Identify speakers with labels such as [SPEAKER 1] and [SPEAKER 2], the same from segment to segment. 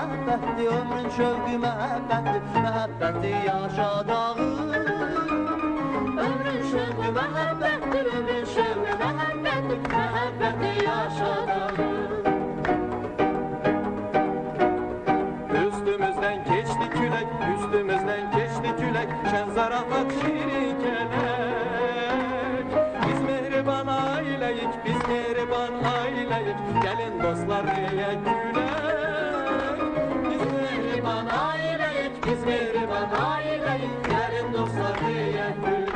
[SPEAKER 1] məhəbbətdir, ömrün şövqü məhəbbətdir, məhəbbəti yaşadağı. Ömrün şövqü məhəbbətdir, ömrün şövqü məhəbbətdir, məhəbbəti yaşadağı.
[SPEAKER 2] Üstümüzden geçti külek, üstümüzden geçti külek, şen zarafat şirin kelek. Biz mehriban aileyik, biz mehriban aileyik, gelin dostlar diye gülek. Biz mehriban aileyik, biz mehriban aileyik, gelin dostlar diye gülek.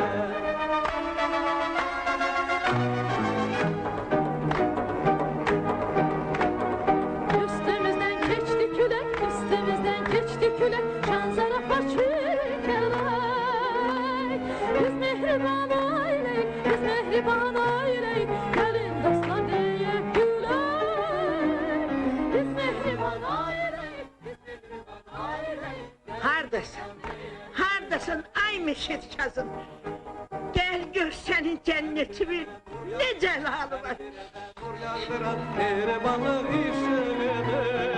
[SPEAKER 3] Üstümüzden geçti külek, üstümüzden geçti külek, şan zarafat şirin kelek. Biz mehriban aileyik, biz mehriban aileyik, gelin dostlar diye gülek. Biz mehriban aileyik, biz mehriban aileyik.
[SPEAKER 4] Hardasın? Hardasın ay Meşet Kazım? Gel gör senin cennetimi, ne celalı var.
[SPEAKER 2] Yağdıran mehribanlık ışığıdır.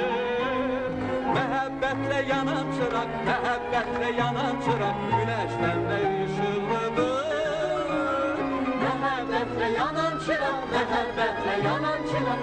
[SPEAKER 2] Məhəbbətle yanan çırak, məhəbbətle yanan çırak, güneşten de ışıqlıdır.
[SPEAKER 1] Məhəbbətle yanan çırak, məhəbbətle yanan çırak,